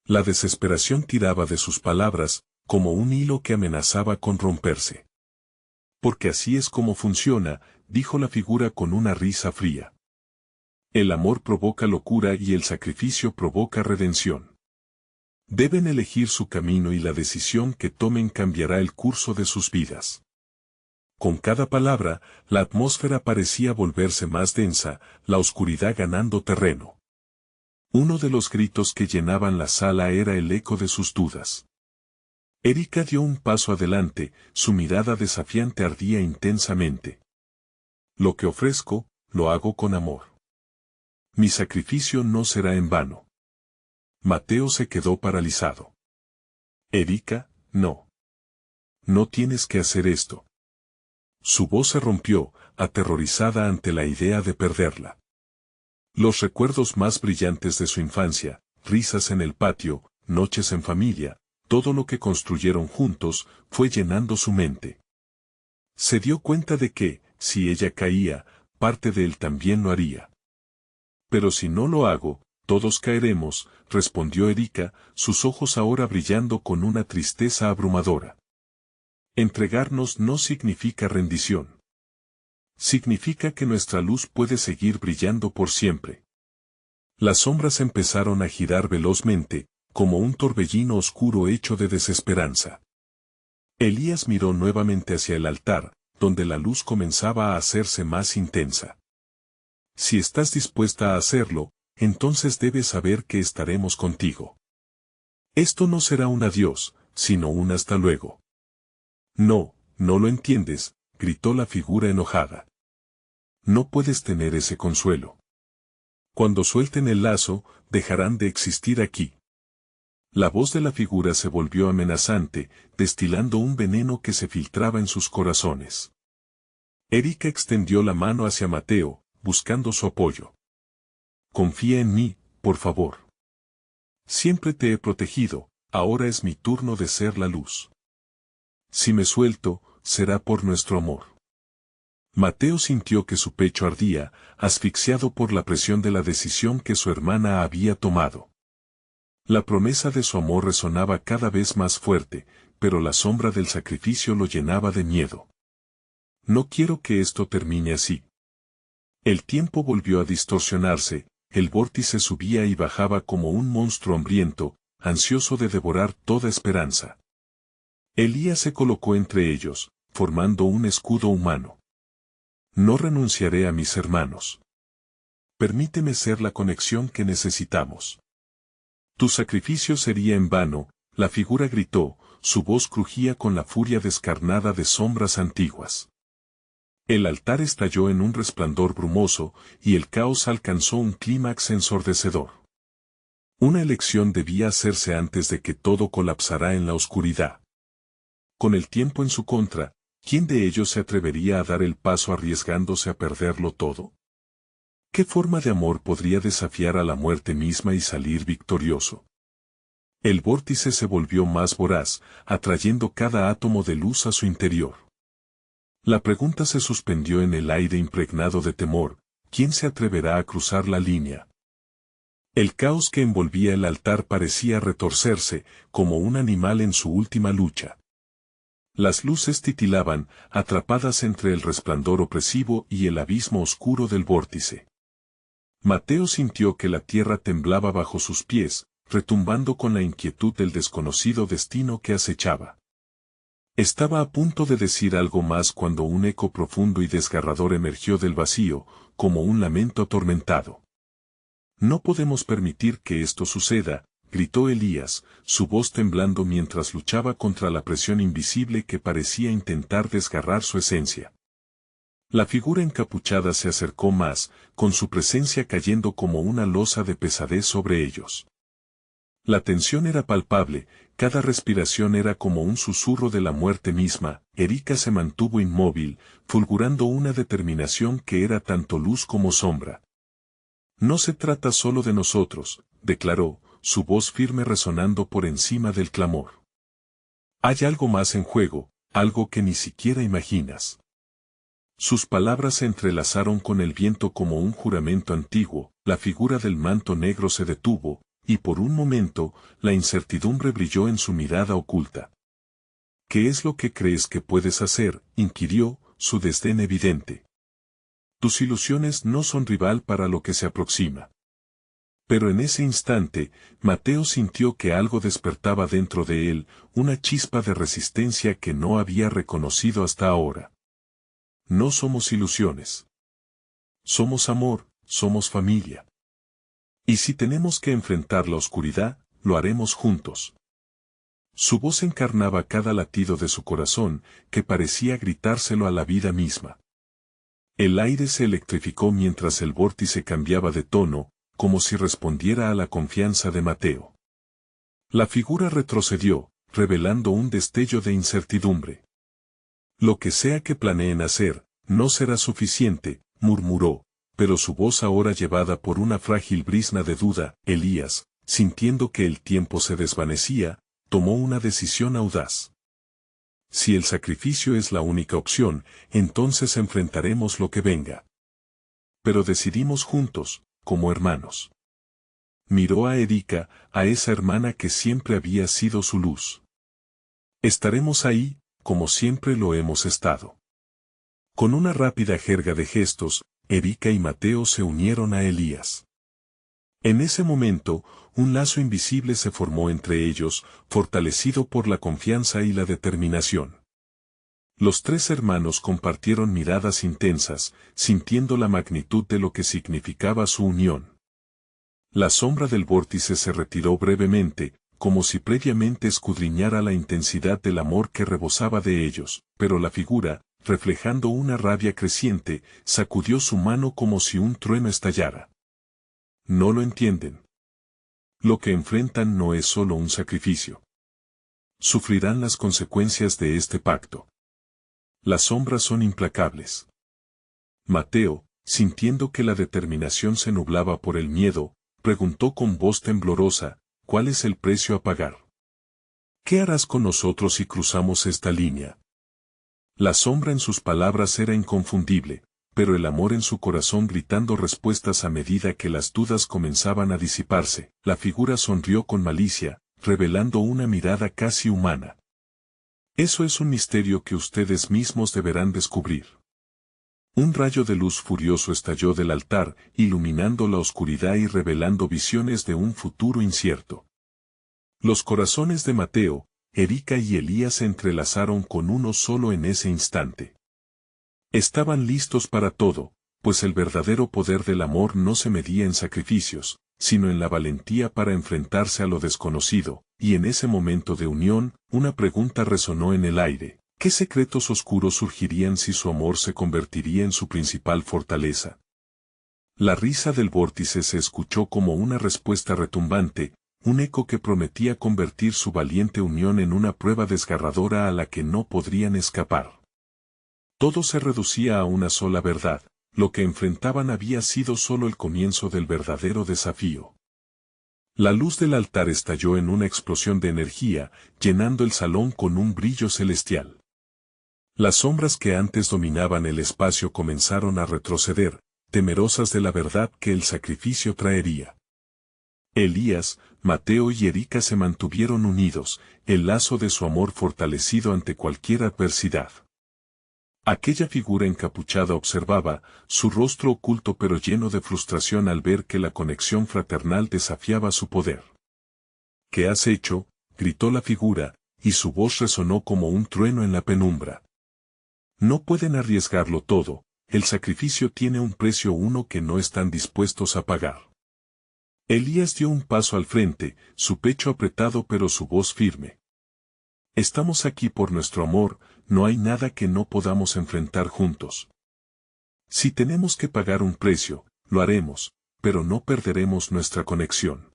La desesperación tiraba de sus palabras, como un hilo que amenazaba con romperse. «Porque así es como funciona», dijo la figura con una risa fría. «El amor provoca locura y el sacrificio provoca redención. Deben elegir su camino y la decisión que tomen cambiará el curso de sus vidas». Con cada palabra, la atmósfera parecía volverse más densa, la oscuridad ganando terreno. Uno de los gritos que llenaban la sala era el eco de sus dudas. Erika dio un paso adelante, su mirada desafiante ardía intensamente. «Lo que ofrezco, lo hago con amor. Mi sacrificio no será en vano». Mateo se quedó paralizado. «Erika, no. No tienes que hacer esto». Su voz se rompió, aterrorizada ante la idea de perderla. Los recuerdos más brillantes de su infancia, risas en el patio, noches en familia, todo lo que construyeron juntos, fue llenando su mente. Se dio cuenta de que, si ella caía, parte de él también lo haría. «Pero si no lo hago, todos caeremos», respondió Erika, sus ojos ahora brillando con una tristeza abrumadora. «Entregarnos no significa rendición. Significa que nuestra luz puede seguir brillando por siempre». Las sombras empezaron a girar velozmente, como un torbellino oscuro hecho de desesperanza. Elías miró nuevamente hacia el altar, donde la luz comenzaba a hacerse más intensa. «Si estás dispuesta a hacerlo, entonces debes saber que estaremos contigo. Esto no será un adiós, sino un hasta luego». «No, no lo entiendes», gritó la figura enojada. No puedes tener ese consuelo. Cuando suelten el lazo, dejarán de existir aquí. La voz de la figura se volvió amenazante, destilando un veneno que se filtraba en sus corazones. Erika extendió la mano hacia Mateo, buscando su apoyo. Confía en mí, por favor. Siempre te he protegido, ahora es mi turno de ser la luz. Si me suelto, será por nuestro amor. Mateo sintió que su pecho ardía, asfixiado por la presión de la decisión que su hermana había tomado. La promesa de su amor resonaba cada vez más fuerte, pero la sombra del sacrificio lo llenaba de miedo. No quiero que esto termine así. El tiempo volvió a distorsionarse, el vórtice subía y bajaba como un monstruo hambriento, ansioso de devorar toda esperanza. Elías se colocó entre ellos, formando un escudo humano. No renunciaré a mis hermanos. Permíteme ser la conexión que necesitamos. Tu sacrificio sería en vano, la figura gritó, su voz crujía con la furia descarnada de sombras antiguas. El altar estalló en un resplandor brumoso, y el caos alcanzó un clímax ensordecedor. Una elección debía hacerse antes de que todo colapsara en la oscuridad. Con el tiempo en su contra, ¿quién de ellos se atrevería a dar el paso arriesgándose a perderlo todo? ¿Qué forma de amor podría desafiar a la muerte misma y salir victorioso? El vórtice se volvió más voraz, atrayendo cada átomo de luz a su interior. La pregunta se suspendió en el aire impregnado de temor, ¿quién se atreverá a cruzar la línea? El caos que envolvía el altar parecía retorcerse, como un animal en su última lucha. Las luces titilaban, atrapadas entre el resplandor opresivo y el abismo oscuro del vórtice. Mateo sintió que la tierra temblaba bajo sus pies, retumbando con la inquietud del desconocido destino que acechaba. Estaba a punto de decir algo más cuando un eco profundo y desgarrador emergió del vacío, como un lamento atormentado. No podemos permitir que esto suceda, gritó Elías, su voz temblando mientras luchaba contra la presión invisible que parecía intentar desgarrar su esencia. La figura encapuchada se acercó más, con su presencia cayendo como una losa de pesadez sobre ellos. La tensión era palpable, cada respiración era como un susurro de la muerte misma. Erika se mantuvo inmóvil, fulgurando una determinación que era tanto luz como sombra. No se trata solo de nosotros, declaró, su voz firme resonando por encima del clamor. Hay algo más en juego, algo que ni siquiera imaginas. Sus palabras se entrelazaron con el viento como un juramento antiguo, la figura del manto negro se detuvo, y por un momento, la incertidumbre brilló en su mirada oculta. ¿Qué es lo que crees que puedes hacer?, inquirió, su desdén evidente. Tus ilusiones no son rival para lo que se aproxima. Pero en ese instante, Mateo sintió que algo despertaba dentro de él, una chispa de resistencia que no había reconocido hasta ahora. No somos ilusiones. Somos amor, somos familia. Y si tenemos que enfrentar la oscuridad, lo haremos juntos. Su voz encarnaba cada latido de su corazón, que parecía gritárselo a la vida misma. El aire se electrificó mientras el vórtice cambiaba de tono, como si respondiera a la confianza de Mateo. La figura retrocedió, revelando un destello de incertidumbre. Lo que sea que planeen hacer, no será suficiente, murmuró, pero su voz ahora llevada por una frágil brizna de duda. Elías, sintiendo que el tiempo se desvanecía, tomó una decisión audaz. Si el sacrificio es la única opción, entonces enfrentaremos lo que venga. Pero decidimos juntos, como hermanos. Miró a Erika, a esa hermana que siempre había sido su luz. Estaremos ahí, como siempre lo hemos estado. Con una rápida jerga de gestos, Erika y Mateo se unieron a Elías. En ese momento, un lazo invisible se formó entre ellos, fortalecido por la confianza y la determinación. Los tres hermanos compartieron miradas intensas, sintiendo la magnitud de lo que significaba su unión. La sombra del vórtice se retiró brevemente, como si previamente escudriñara la intensidad del amor que rebosaba de ellos, pero la figura, reflejando una rabia creciente, sacudió su mano como si un trueno estallara. No lo entienden. Lo que enfrentan no es solo un sacrificio. Sufrirán las consecuencias de este pacto. Las sombras son implacables. Mateo, sintiendo que la determinación se nublaba por el miedo, preguntó con voz temblorosa, ¿cuál es el precio a pagar? ¿Qué harás con nosotros si cruzamos esta línea? La sombra en sus palabras era inconfundible, pero el amor en su corazón gritando respuestas a medida que las dudas comenzaban a disiparse. La figura sonrió con malicia, revelando una mirada casi humana. Eso es un misterio que ustedes mismos deberán descubrir. Un rayo de luz furioso estalló del altar, iluminando la oscuridad y revelando visiones de un futuro incierto. Los corazones de Mateo, Erika y Elías se entrelazaron con uno solo en ese instante. Estaban listos para todo, pues el verdadero poder del amor no se medía en sacrificios, sino en la valentía para enfrentarse a lo desconocido, y en ese momento de unión, una pregunta resonó en el aire: ¿qué secretos oscuros surgirían si su amor se convertiría en su principal fortaleza? La risa del vórtice se escuchó como una respuesta retumbante, un eco que prometía convertir su valiente unión en una prueba desgarradora a la que no podrían escapar. Todo se reducía a una sola verdad: lo que enfrentaban había sido solo el comienzo del verdadero desafío. La luz del altar estalló en una explosión de energía, llenando el salón con un brillo celestial. Las sombras que antes dominaban el espacio comenzaron a retroceder, temerosas de la verdad que el sacrificio traería. Elías, Mateo y Erika se mantuvieron unidos, el lazo de su amor fortalecido ante cualquier adversidad. Aquella figura encapuchada observaba, su rostro oculto pero lleno de frustración al ver que la conexión fraternal desafiaba su poder. ¿Qué has hecho?, gritó la figura, y su voz resonó como un trueno en la penumbra. No pueden arriesgarlo todo, el sacrificio tiene un precio uno que no están dispuestos a pagar. Elías dio un paso al frente, su pecho apretado pero su voz firme. Estamos aquí por nuestro amor, no hay nada que no podamos enfrentar juntos. Si tenemos que pagar un precio, lo haremos, pero no perderemos nuestra conexión.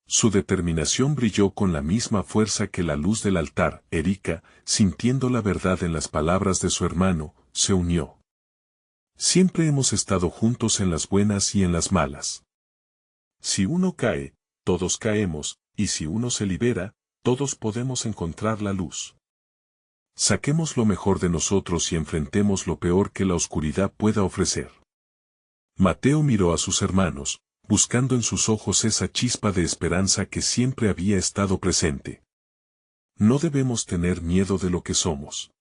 Su determinación brilló con la misma fuerza que la luz del altar. Erika, sintiendo la verdad en las palabras de su hermano, se unió. Siempre hemos estado juntos en las buenas y en las malas. Si uno cae, todos caemos, y si uno se libera, todos podemos encontrar la luz. Saquemos lo mejor de nosotros y enfrentemos lo peor que la oscuridad pueda ofrecer. Mateo miró a sus hermanos, buscando en sus ojos esa chispa de esperanza que siempre había estado presente. No debemos tener miedo de lo que somos.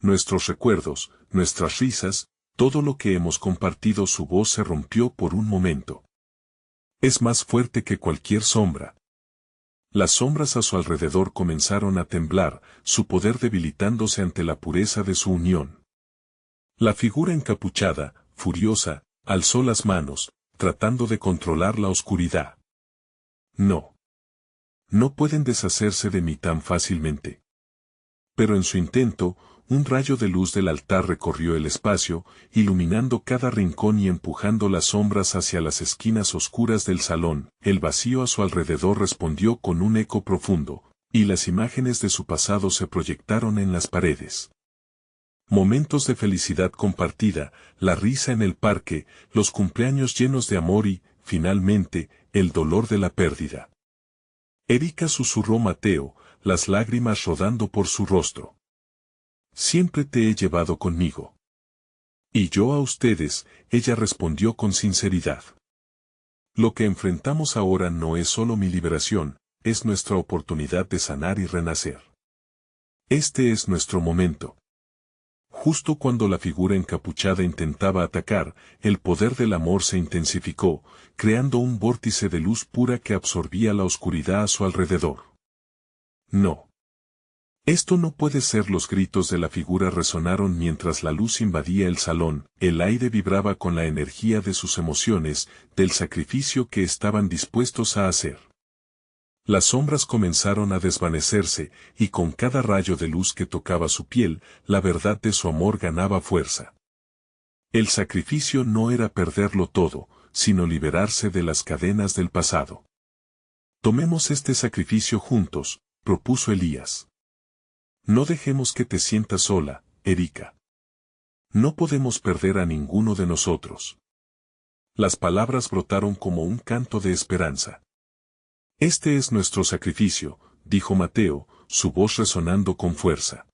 Nuestros recuerdos, nuestras risas, todo lo que hemos compartido. Su voz se rompió por un momento. Es más fuerte que cualquier sombra. Las sombras a su alrededor comenzaron a temblar, su poder debilitándose ante la pureza de su unión. La figura encapuchada, furiosa, alzó las manos, tratando de controlar la oscuridad. No. No pueden deshacerse de mí tan fácilmente. Pero en su intento, un rayo de luz del altar recorrió el espacio, iluminando cada rincón y empujando las sombras hacia las esquinas oscuras del salón. El vacío a su alrededor respondió con un eco profundo, y las imágenes de su pasado se proyectaron en las paredes. Momentos de felicidad compartida, la risa en el parque, los cumpleaños llenos de amor y, finalmente, el dolor de la pérdida. Erika susurró Mateo, las lágrimas rodando por su rostro. Siempre te he llevado conmigo. Y yo a ustedes, ella respondió con sinceridad. Lo que enfrentamos ahora no es solo mi liberación, es nuestra oportunidad de sanar y renacer. Este es nuestro momento. Justo cuando la figura encapuchada intentaba atacar, el poder del amor se intensificó, creando un vórtice de luz pura que absorbía la oscuridad a su alrededor. No. Esto no puede ser. Los gritos de la figura resonaron mientras la luz invadía el salón, el aire vibraba con la energía de sus emociones, del sacrificio que estaban dispuestos a hacer. Las sombras comenzaron a desvanecerse, y con cada rayo de luz que tocaba su piel, la verdad de su amor ganaba fuerza. El sacrificio no era perderlo todo, sino liberarse de las cadenas del pasado. Tomemos este sacrificio juntos, propuso Elías. No dejemos que te sientas sola, Erika. No podemos perder a ninguno de nosotros. Las palabras brotaron como un canto de esperanza. Este es nuestro sacrificio, dijo Mateo, su voz resonando con fuerza.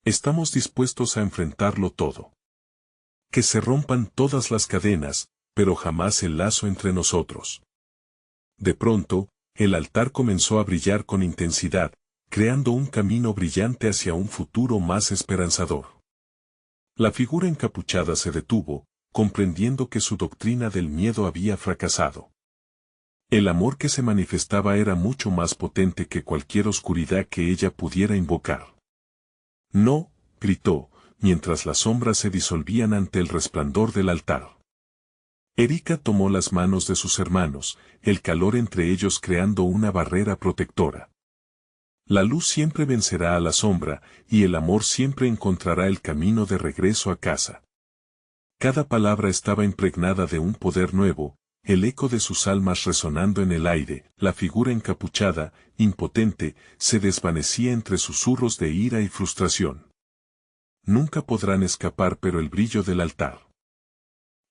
Estamos dispuestos a enfrentarlo todo. Que se rompan todas las cadenas, pero jamás el lazo entre nosotros. De pronto, el altar comenzó a brillar con intensidad, creando un camino brillante hacia un futuro más esperanzador. La figura encapuchada se detuvo, comprendiendo que su doctrina del miedo había fracasado. El amor que se manifestaba era mucho más potente que cualquier oscuridad que ella pudiera invocar. No, gritó, mientras las sombras se disolvían ante el resplandor del altar. Erika tomó las manos de sus hermanos, el calor entre ellos creando una barrera protectora. La luz siempre vencerá a la sombra, y el amor siempre encontrará el camino de regreso a casa. Cada palabra estaba impregnada de un poder nuevo, el eco de sus almas resonando en el aire, la figura encapuchada, impotente, se desvanecía entre susurros de ira y frustración. Nunca podrán escapar, pero el brillo del altar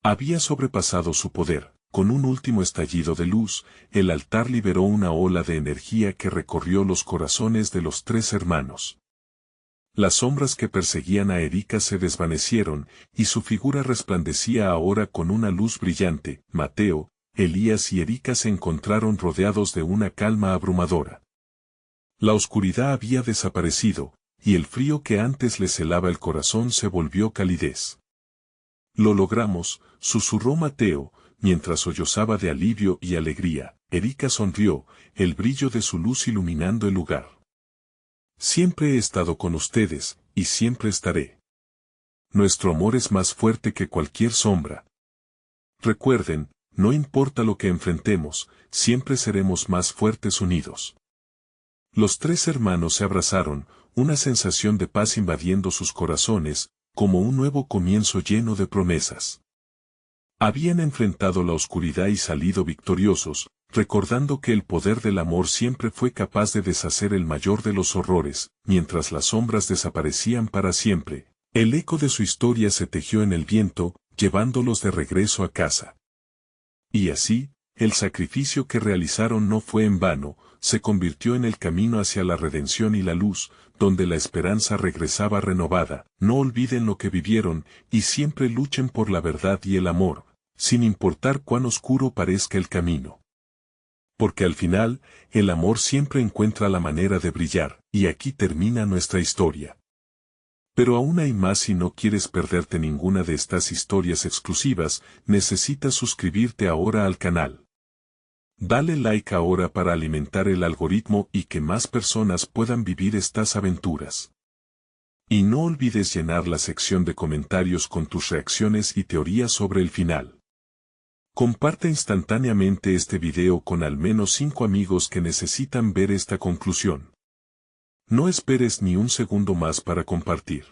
había sobrepasado su poder. Con un último estallido de luz, el altar liberó una ola de energía que recorrió los corazones de los tres hermanos. Las sombras que perseguían a Erika se desvanecieron, y su figura resplandecía ahora con una luz brillante. Mateo, Elías y Erika se encontraron rodeados de una calma abrumadora. La oscuridad había desaparecido, y el frío que antes les helaba el corazón se volvió calidez. Lo logramos, susurró Mateo, mientras sollozaba de alivio y alegría. Erika sonrió, el brillo de su luz iluminando el lugar. Siempre he estado con ustedes, y siempre estaré. Nuestro amor es más fuerte que cualquier sombra. Recuerden, no importa lo que enfrentemos, siempre seremos más fuertes unidos. Los tres hermanos se abrazaron, una sensación de paz invadiendo sus corazones, como un nuevo comienzo lleno de promesas. Habían enfrentado la oscuridad y salido victoriosos, recordando que el poder del amor siempre fue capaz de deshacer el mayor de los horrores, mientras las sombras desaparecían para siempre. El eco de su historia se tejió en el viento, llevándolos de regreso a casa. Y así, el sacrificio que realizaron no fue en vano, se convirtió en el camino hacia la redención y la luz, donde la esperanza regresaba renovada. No olviden lo que vivieron, y siempre luchen por la verdad y el amor, sin importar cuán oscuro parezca el camino. Porque al final, el amor siempre encuentra la manera de brillar, y aquí termina nuestra historia. Pero aún hay más. Si no quieres perderte ninguna de estas historias exclusivas, necesitas suscribirte ahora al canal. Dale like ahora para alimentar el algoritmo y que más personas puedan vivir estas aventuras. Y no olvides llenar la sección de comentarios con tus reacciones y teorías sobre el final. Comparte instantáneamente este video con al menos 5 amigos que necesitan ver esta conclusión. No esperes ni un segundo más para compartir.